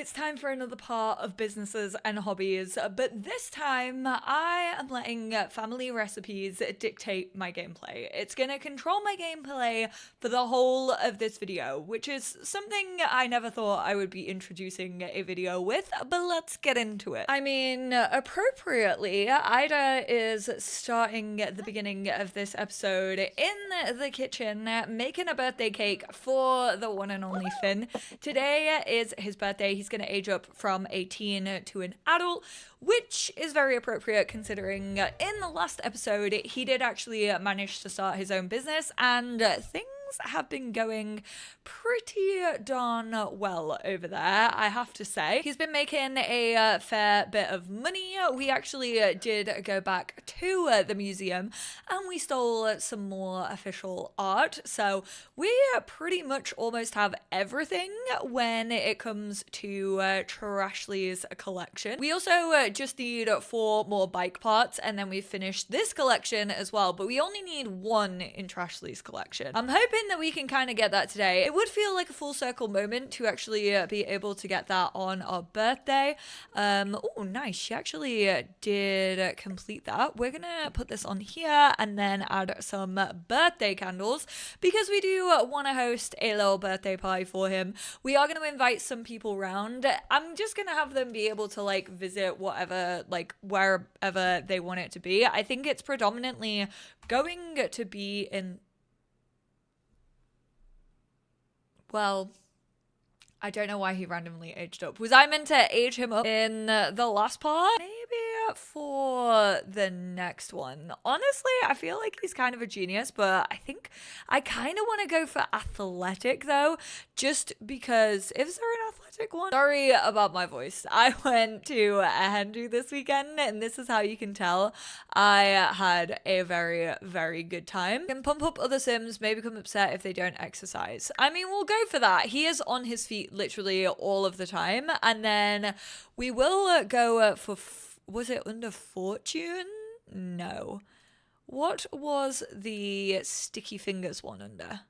it's time for another part of Businesses and Hobbies, but this time I am letting family recipes dictate my gameplay. It's gonna control my gameplay for the whole of this video, which is something I never thought I would be introducing a video with, but let's get into it. I mean, appropriately, Ida is starting at the beginning of this episode in the kitchen, making a birthday cake for the one and only Finn. Today is his birthday. He's going to age up from a teen to an adult, which is very appropriate considering in the last episode he did actually manage to start his own business, and things have been going pretty darn well over there, I have to say. He's been making a fair bit of money. We actually did go back to the museum and we stole some more official art, so we pretty much almost have everything when it comes to Trashley's collection. We also just need 4 more bike parts and then we've finished this collection as well, but we only need 1 in Trashley's collection. I'm hoping that we can kind of get that today. It would feel like a full circle moment to actually be able to get that on our birthday. Oh, nice. She actually did complete that. We're gonna put this on here and then add some birthday candles because we do want to host a little birthday party for him. We are going to invite some people around. I'm just going to have them be able to like visit whatever, like wherever they want it to be. I think it's predominantly going to be in, well, I don't know why he randomly aged up. Was I meant to age him up in the last part? Maybe for the next one. Honestly, I feel like he's kind of a genius, but I think I kind of want to go for athletic though, just because, is there an athletic one? Sorry about my voice. I went to a hen do this weekend and this is how you can tell I had a very, very good time. You can pump up other Sims, may become upset if they don't exercise. I mean, we'll go for that. He is on his feet literally all of the time, and then we will go for was it under fortune? No. What was the sticky fingers one under?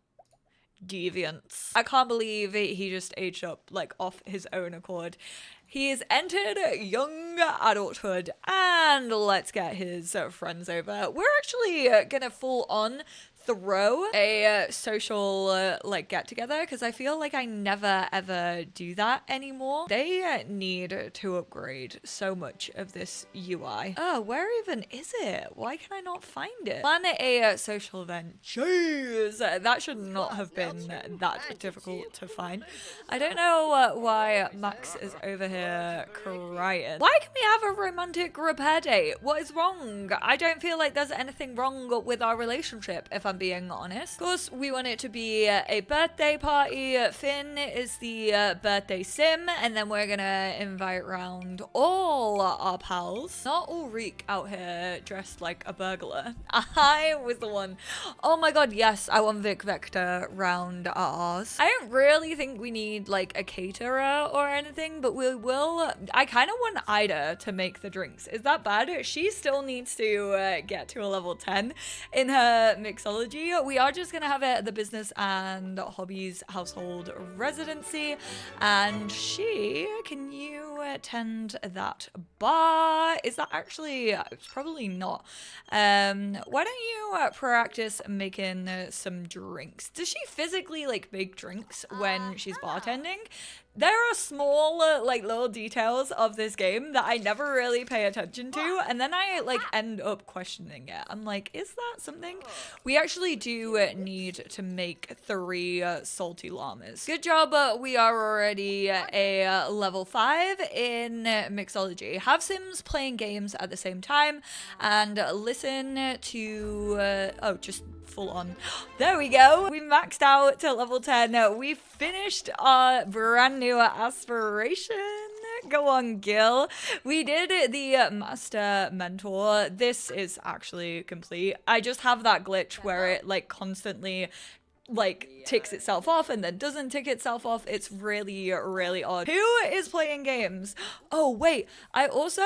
Deviance. I can't believe he just aged up like off his own accord. He's entered young adulthood, and let's get his friends over. We're actually gonna full on throw a social like get together because I feel like I never ever do that anymore. They need to upgrade so much of this UI. Oh, where even is it? Why can I not find it? Plan a social event. Jeez, that should not have been that difficult to find. I don't know why Max is over here crying. Why can we have a romantic repair date? What is wrong? I don't feel like there's anything wrong with our relationship, if I'm being honest. Of course, we want it to be a birthday party. Finn is the birthday sim, and then we're gonna invite around all our pals. Not Ulrich out here dressed like a burglar. I was the one. Oh my god, yes, I want Vic Vector round ours. I don't really think we need like a caterer or anything, but we will. I kind of want Ida to make the drinks. Is that bad? She still needs to get to a level 10 in her mixology. We are just gonna have it at the Business and Hobbies household residency, and can you tend that bar? Is that actually, it's probably not. Why don't you practice making some drinks? Does she physically like make drinks when she's bartending? There are small like little details of this game that I never really pay attention to, and then I like end up questioning it. I'm like, is that something? We actually do need to make 3 salty llamas. Good job, we are already a level 5 in mixology. Have Sims playing games at the same time and listen to just full on. There we go. We maxed out to level 10. We finished our brand new aspiration. Go on, Gil. We did the master mentor. This is actually complete. I just have that glitch where it like constantly like ticks itself off and then doesn't tick itself off. It's really, really odd. Who is playing games? Oh, wait. I also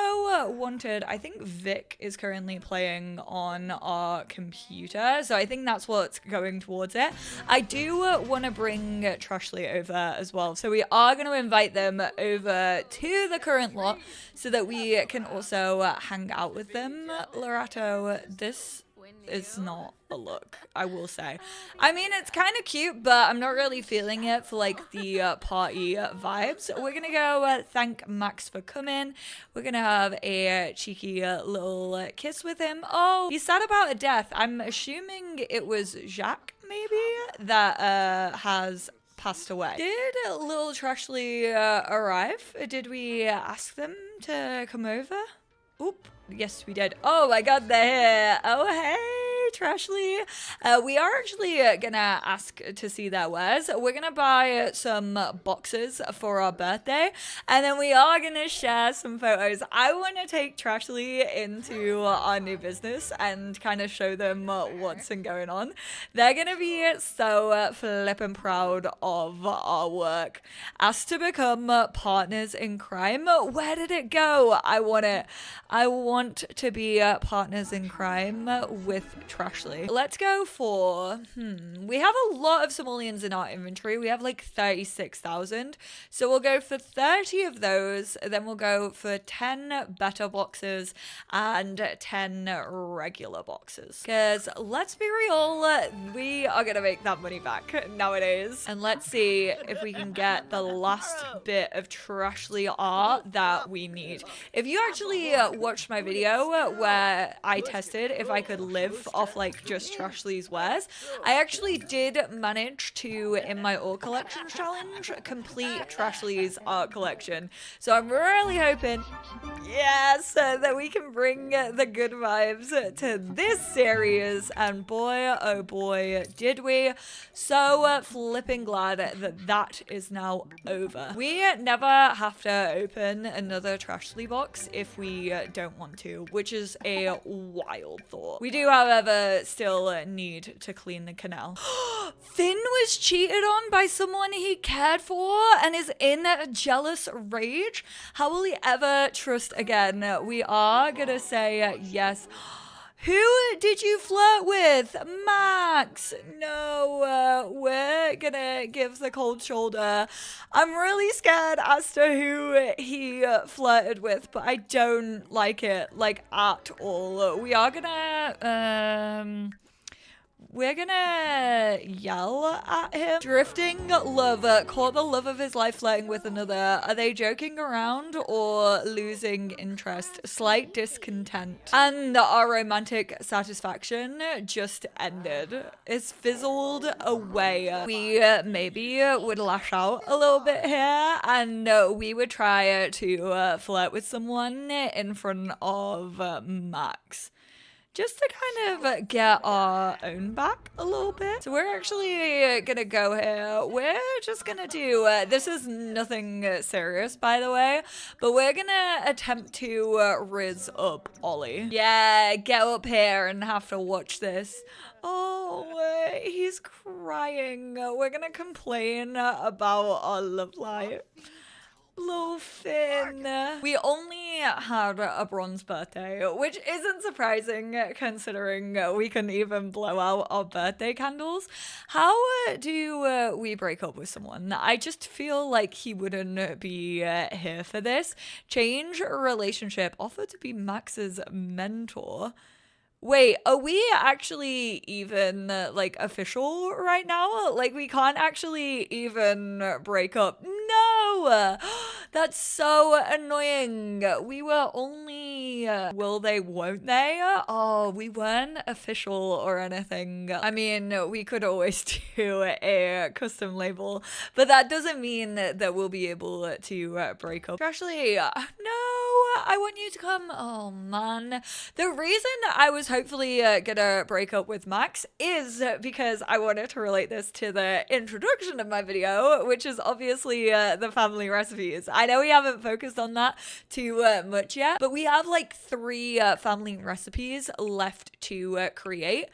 wanted, I think Vic is currently playing on our computer. So I think that's what's going towards it. I do want to bring Trashly over as well. So we are going to invite them over to the current lot so that we can also hang out with them. Lorato, this is not a look, I will say. I mean, it's kind of cute, but I'm not really feeling it for like the party vibes. We're gonna go thank Max for coming. We're gonna have a cheeky little kiss with him. Oh, he's sad about a death. I'm assuming it was Jacques, maybe, that has passed away. Did little Trashly arrive? Did we ask them to come over? Oop. Yes, we did. Oh my god, they're here. Oh, hey, Trashly. We are actually gonna ask to see their wares. We're gonna buy some boxes for our birthday, and then we are gonna share some photos. I want to take Trashly into our new business and kind of show them what's been going on. They're gonna be so flippin' proud of our work. Asked to become partners in crime. Where did it go? I want it. I want to be partners in crime with Trashly. Let's go for, we have a lot of simoleons in our inventory. We have like 36,000. So we'll go for 30 of those. Then we'll go for 10 better boxes and 10 regular boxes. Because let's be real, we are going to make that money back nowadays. And let's see if we can get the last bit of Trashly art that we need. If you actually watched my video where I tested if I could live off like just Trashly's wares, I actually did manage to, in my art collections challenge, complete Trashly's art collection. So I'm really hoping, yes, that we can bring the good vibes to this series. And boy, oh boy, did we. So flipping glad that that is now over. We never have to open another Trashly box if we don't want to, which is a wild thought. We do, however, still need to clean the canal. Finn was cheated on by someone he cared for and is in a jealous rage. How will he ever trust again? We are gonna say yes. Who did you flirt with? Max. No, we're gonna give the cold shoulder. I'm really scared as to who he flirted with, but I don't like it, like, at all. We are gonna, we're gonna yell at him. Drifting lover caught the love of his life flirting with another. Are they joking around or losing interest? Slight discontent. And our romantic satisfaction just ended. It's fizzled away. We maybe would lash out a little bit here, and we would try to flirt with someone in front of Max. Just to kind of get our own back a little bit. So we're actually gonna go here. We're just gonna do, this is nothing serious, by the way, but we're gonna attempt to riz up Ollie. Yeah, get up here and have to watch this. Oh, he's crying. We're gonna complain about our love life. Little Finn. We only had a bronze birthday, which isn't surprising considering we couldn't even blow out our birthday candles. How do we break up with someone? I just feel like he wouldn't be here for this. Change relationship. Offer to be Max's mentor. Wait, are we actually even, like, official right now? Like, we can't actually even break up. No! That's so annoying. We were only, will they, won't they? Oh, we weren't official or anything. I mean, we could always do a custom label, but that doesn't mean that we'll be able to break up. Actually, no, I want you to come. Oh, man. The reason I was hopefully gonna break up with Max is because I wanted to relate this to the introduction of my video, which is obviously the family recipes. I know we haven't focused on that too much yet, but we have like 3 family recipes left to create.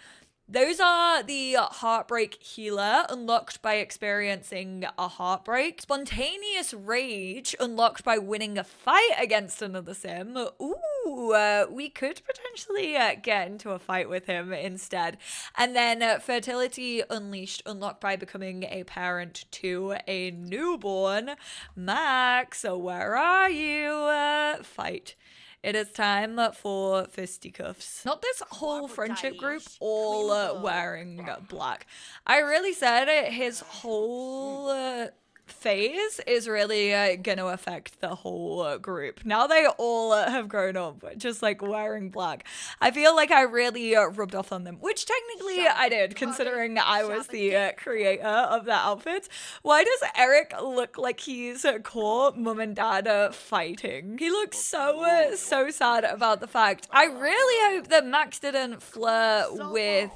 Those are the heartbreak healer, unlocked by experiencing a heartbreak. Spontaneous rage, unlocked by winning a fight against another sim. Ooh, we could potentially get into a fight with him instead. And then fertility unleashed, unlocked by becoming a parent to a newborn. Max, where are you? Fight. It is time for fisticuffs. Not this whole friendship group all wearing black. I really said his whole phase is really gonna affect the whole group. Now they all have grown up, just like wearing black. I feel like I really rubbed off on them, which technically I did, considering I was the creator of that outfit. Why does Eric look like he's caught mum and dad fighting? He looks so sad about the fact. I really hope that Max didn't flirt with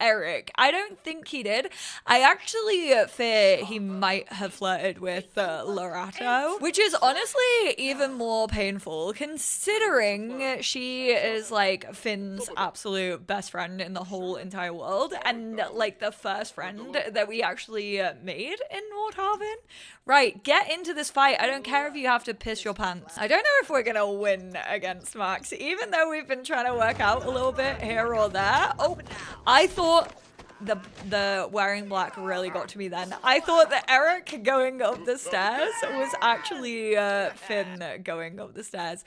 Eric. I don't think he did. I actually fear he might have flirted with Lorato, which is honestly even more painful considering she is like Finn's absolute best friend in the whole entire world and like the first friend that we actually made in Nordhaven. Right, get into this fight. I don't care if you have to piss your pants. I don't know if we're gonna win against Max, even though we've been trying to work out a little bit here or there. Oh, I thought the wearing black really got to me then. I thought that Eric going up the stairs was actually Finn going up the stairs.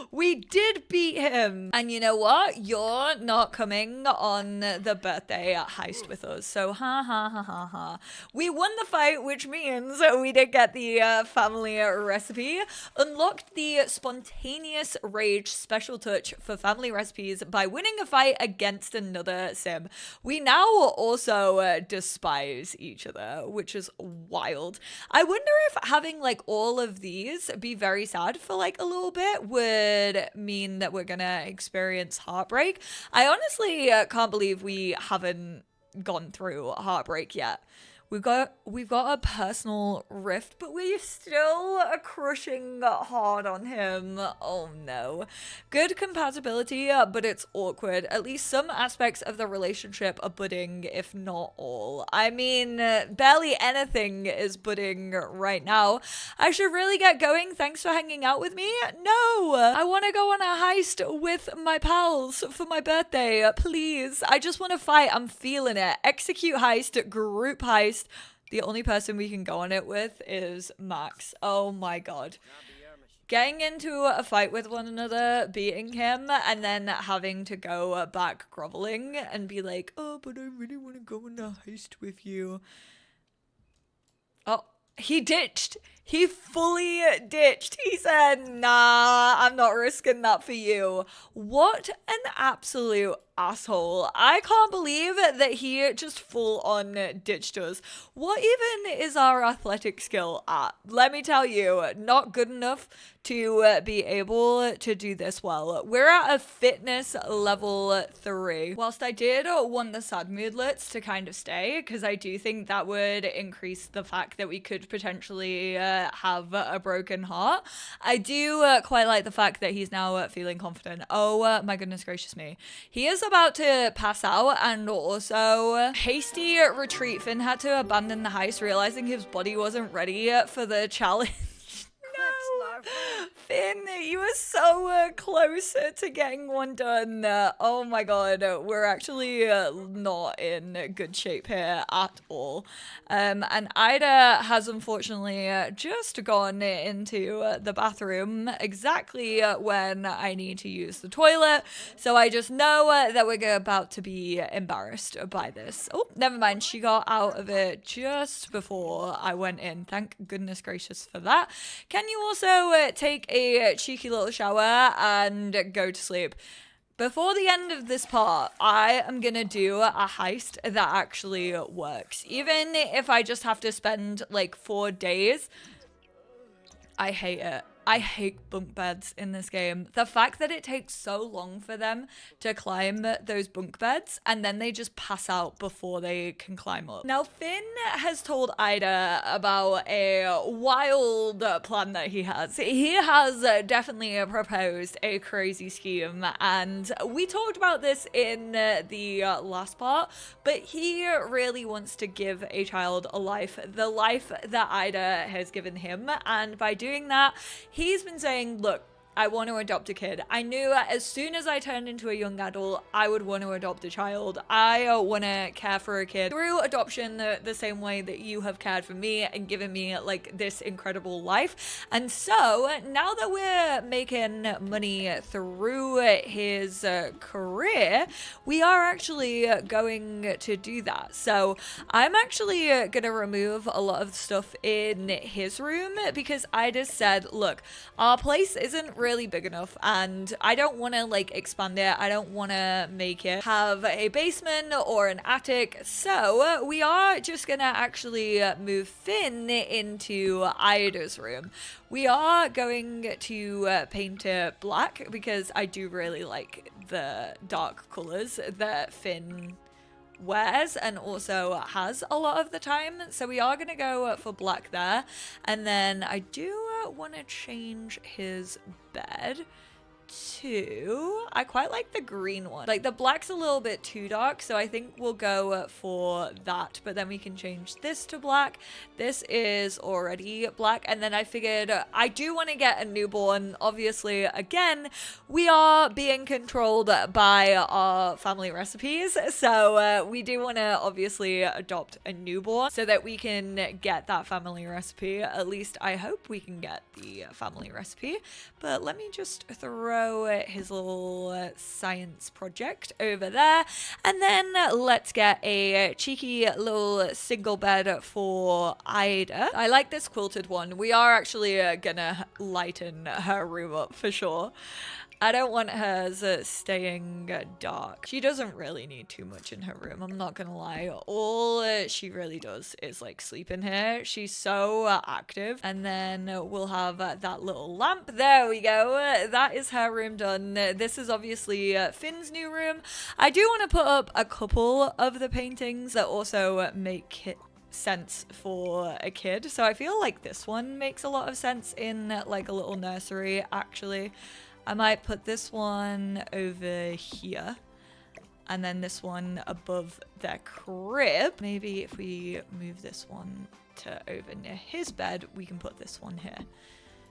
We did beat him. And you know what? You're not coming on the birthday heist with us. So ha ha ha ha ha. We won the fight, which means we did get the family recipe. Unlocked the spontaneous rage special touch for family recipes by winning a fight against another sim. We now also despise each other, which is wild. I wonder if having like all of these be very sad for like a little bit would mean that we're gonna experience heartbreak. I honestly can't believe we haven't gone through heartbreak yet. We've got a personal rift, but we're still crushing hard on him. Oh no. Good compatibility, but it's awkward. At least some aspects of the relationship are budding, if not all. I mean, barely anything is budding right now. I should really get going. Thanks for hanging out with me. No, I want to go on a heist with my pals for my birthday. Please. I just want to fight. I'm feeling it. Execute heist, group heist. The only person we can go on it with is Max. Oh my god. Getting into a fight with one another, beating him, and then having to go back groveling and be like, oh, but I really want to go on a heist with you. Oh, he ditched. He fully ditched. He said, nah, I'm not risking that for you. What an absolute asshole. I can't believe that he just full on ditched us. What even is our athletic skill at? Let me tell you, not good enough to be able to do this well. We're at a fitness level 3. Whilst I did want the sad moodlets to kind of stay, because I do think that would increase the fact that we could potentially have a broken heart, I do quite like the fact that he's now feeling confident. Oh my goodness gracious me. He is about to pass out, and also hasty retreat. Finn had to abandon the heist, realizing his body wasn't ready for the challenge. No, Finn, you were so close to getting one done. Oh my god, we're actually not in good shape here at all. And Ida has unfortunately just gone into the bathroom exactly when I need to use the toilet. So I just know that we're about to be embarrassed by this. Oh, never mind. She got out of it just before I went in. Thank goodness gracious for that. Can you also take a cheeky little shower and go to sleep? Before the end of this part, I am gonna do a heist that actually works. Even if I just have to spend like 4 days. I hate it. I hate bunk beds in this game. The fact that it takes so long for them to climb those bunk beds and then they just pass out before they can climb up. Now, Finn has told Ida about a wild plan that he has. He has definitely proposed a crazy scheme, and we talked about this in the last part, but he really wants to give a child a life, the life that Ida has given him, and by doing that, he's been saying, look, I want to adopt a kid. I knew as soon as I turned into a young adult, I would want to adopt a child. I want to care for a kid through adoption the same way that you have cared for me and given me like this incredible life. And so now that we're making money through his career, we are actually going to do that. So I'm actually going to remove a lot of stuff in his room because I just said, look, our place isn't really big enough and I don't want to like expand it. I don't want to make it have a basement or an attic. So we are just gonna actually move Finn into Ida's room. We are going to paint it black because I do really like the dark colors that Finn wears and also has a lot of the time, so we are gonna go for black there. And then I do want to change his bed to, I quite like the green one. Like the black's a little bit too dark, so I think we'll go for that, but then we can change this to black. This is already black, and then I figured I do want to get a newborn. Obviously, again, we are being controlled by our family recipes, so we do want to obviously adopt a newborn so that we can get that family recipe. At least I hope we can get the family recipe, but let me just throw his little science project over there, and then let's get a cheeky little single bed for Ida. I like this quilted one. We are actually gonna lighten her room up for sure. I don't want hers staying dark. She doesn't really need too much in her room, I'm not gonna lie. All she really does is like sleep in here. She's so active. And then we'll have that little lamp. There we go. That is her room done. This is obviously Finn's new room. I do want to put up a couple of the paintings that also make sense for a kid. So I feel like this one makes a lot of sense in like a little nursery actually. I might put this one over here and then this one above their crib. Maybe if we move this one to over near his bed, we can put this one here.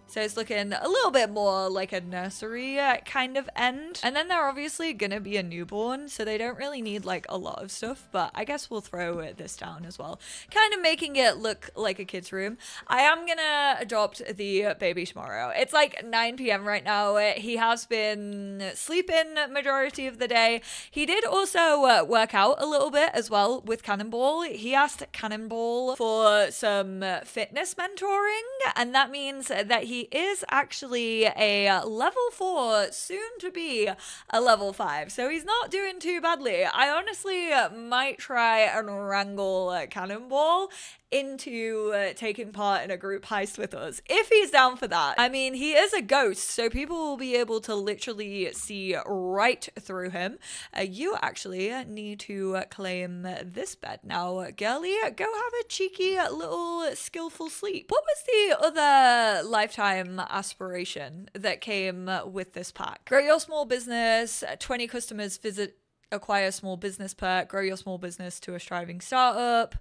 So it's looking a little bit more like a nursery kind of end. And then they're obviously gonna be a newborn, so they don't really need like a lot of stuff, but I guess we'll throw this down as well. Kind of making it look like a kid's room. I am gonna adopt the baby tomorrow. It's like 9 p.m. right now. He has been sleeping majority of the day. He did also work out a little bit as well with Cannonball. He asked Cannonball for some fitness mentoring, and that means that he is actually a level 4, soon to be a level 5. So he's not doing too badly. I honestly might try and wrangle Cannonball into taking part in a group heist with us if he's down for that. I mean, he is a ghost, so people will be able to literally see right through him. You actually need to claim this bed now, girly. Go have a cheeky little skillful sleep. What was the other lifetime aspiration that came with this pack? Grow your small business, 20 customers visit, acquire small business perk, grow your small business to a striving startup,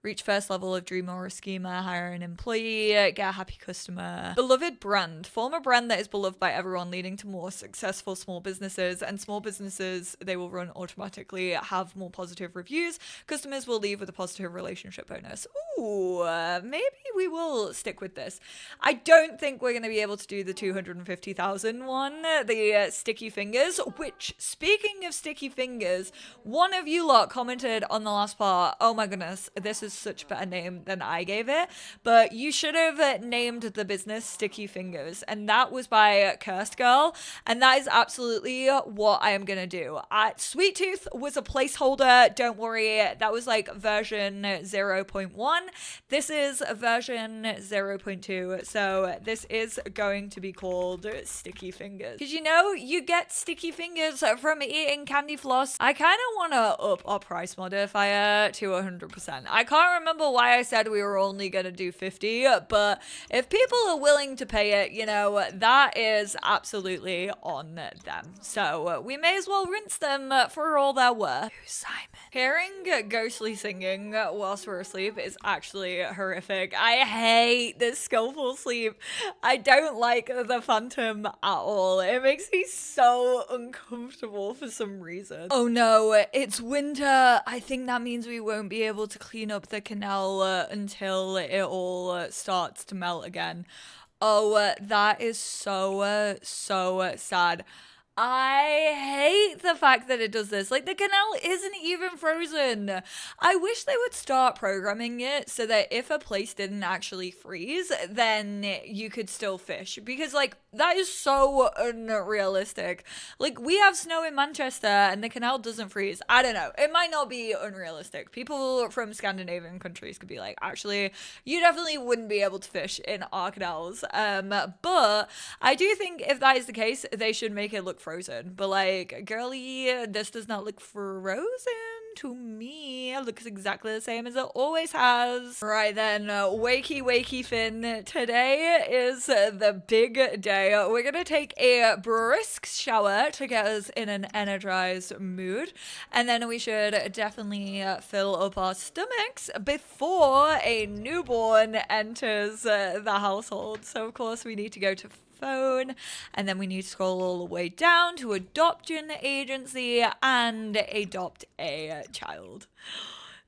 reach first level of dreamer or schemer, hire an employee, get a happy customer. Beloved brand. Form a brand that is beloved by everyone, leading to more successful small businesses. And small businesses, they will run automatically, have more positive reviews. Customers will leave with a positive relationship bonus. Ooh, maybe we will stick with this. I don't think we're going to be able to do the 250,000 one, the sticky fingers, which, speaking of sticky fingers, one of you lot commented on the last part, oh my goodness, this is is such a better name than I gave it, but you should have named the business Sticky Fingers, and that was by Cursed Girl, and that is absolutely what I am gonna do. Sweet Tooth was a placeholder, don't worry, that was like version 0.1. This is version 0.2, so this is going to be called Sticky Fingers. Because you know, you get sticky fingers from eating candy floss. I kind of want to up our price modifier to 100%. I can't remember why I said we were only going to do 50, but if people are willing to pay it, you know, that is absolutely on them. So we may as well rinse them for all they're worth. Simon. Hearing ghostly singing whilst we're asleep is actually horrific. I hate this skillful sleep. I don't like the phantom at all. It makes me so uncomfortable for some reason. Oh no, it's winter. I think that means we won't be able to clean up the canal until it all starts to melt again. Oh, that is so sad. I hate the fact that it does this. Like, the canal isn't even frozen. I wish they would start programming it so that if a place didn't actually freeze, then you could still fish. Because, like, that is so unrealistic. Like, we have snow in Manchester and the canal doesn't freeze. I don't know. It might not be unrealistic. People from Scandinavian countries could be like, actually, you definitely wouldn't be able to fish in our canals. But I do think if that is the case, they should make it look frozen. But like, girly, this does not look frozen to me. It looks exactly the same as it always has. Right then, wakey Finn. Today is the big day. We're gonna take a brisk shower to get us in an energized mood, and then we should definitely fill up our stomachs before a newborn enters the household. So of course we need to go to phone, and then we need to scroll all the way down to adoption agency and adopt a child.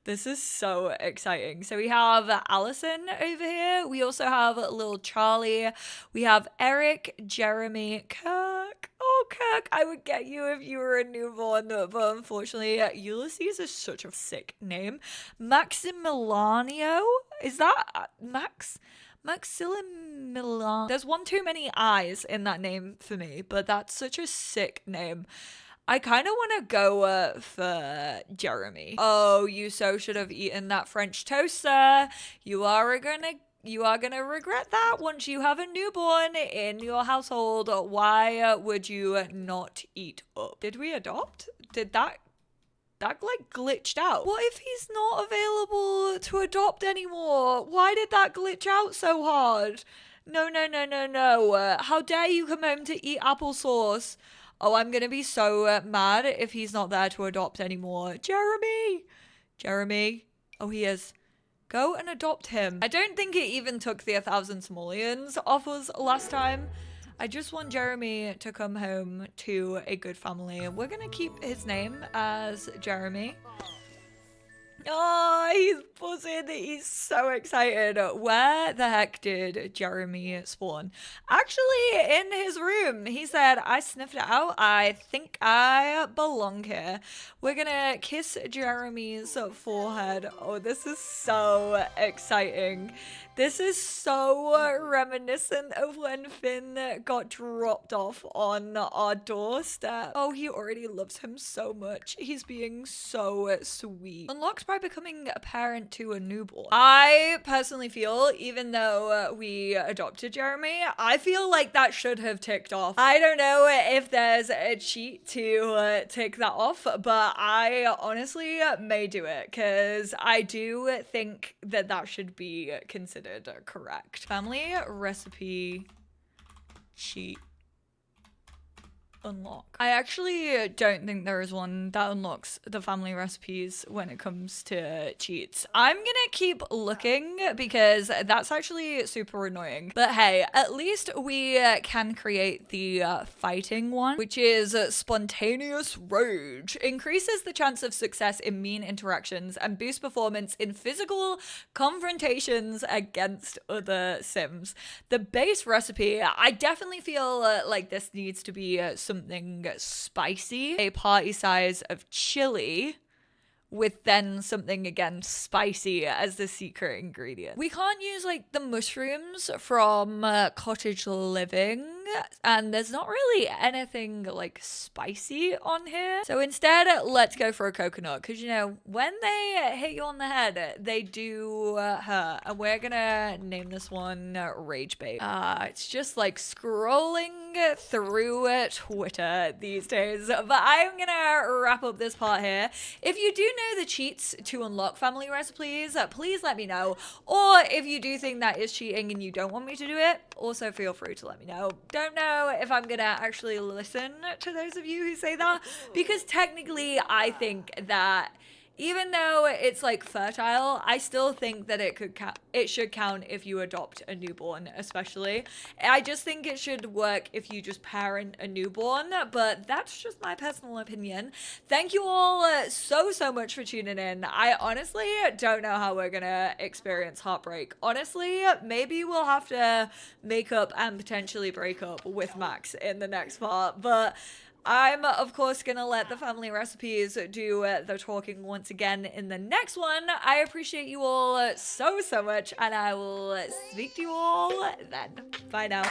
This is so exciting. So we have Allison over here. We also have little Charlie. We have Eric, Jeremy, Kirk. Oh, Kirk, I would get you if you were a newborn, but unfortunately, Ulysses is such a sick name. Maximiliano? Is that Max? Maximilian. There's one too many I's in that name for me, but that's such a sick name. I kind of want to go for Jeremy. Oh, you so should have eaten that French toaster. You are gonna regret that once you have a newborn in your household. Why would you not eat up? Did we adopt? Did that like glitched out? What if he's not available to adopt anymore? Why did that glitch out so hard? No. How dare you come home to eat applesauce? Oh, I'm gonna be so mad if he's not there to adopt anymore. Jeremy. Oh, he is. Go and adopt him. I don't think it even took the 1,000 simoleons off us last time. I just want Jeremy to come home to a good family. We're gonna keep his name as Jeremy. Oh, he's buzzing. He's so excited. Where the heck did Jeremy spawn? Actually, in his room. He said, I sniffed it out. I think I belong here. We're gonna kiss Jeremy's forehead. Oh, this is so exciting. This is so reminiscent of when Finn got dropped off on our doorstep. Oh, he already loves him so much. He's being so sweet. Unlocks by becoming a parent to a newborn. I personally feel, even though we adopted Jeremy, I feel like that should have ticked off. I don't know if there's a cheat to tick that off, but I honestly may do it because I do think that that should be considered correct. Family recipe cheat unlock. I actually don't think there is one that unlocks the family recipes when it comes to cheats. I'm gonna keep looking because that's actually super annoying. But hey, at least we can create the fighting one, which is spontaneous rage. Increases the chance of success in mean interactions and boosts performance in physical confrontations against other Sims. The base recipe, I definitely feel like this needs to be something spicy. A party size of chili with then something again spicy as the secret ingredient. We can't use like the mushrooms from Cottage Living, and there's not really anything like spicy on here. So instead, let's go for a coconut, because you know, when they hit you on the head, they do hurt. And we're gonna name this one Rage Bait. It's just like scrolling through Twitter these days, but I'm gonna wrap up this part here. If you do know the cheats to unlock family recipes, please let me know. Or if you do think that is cheating and you don't want me to do it, also feel free to let me know. Don't know if I'm gonna actually listen to those of you who say that, because technically I think that even though it's like fertile, I still think that it should count if you adopt a newborn, especially. I just think it should work if you just parent a newborn, but that's just my personal opinion. Thank you all so much for tuning in. I honestly don't know how we're gonna experience heartbreak. Honestly, maybe we'll have to make up and potentially break up with Max in the next part, but I'm, of course, going to let the family recipes do the talking once again in the next one. I appreciate you all so much, and I will speak to you all then. Bye now.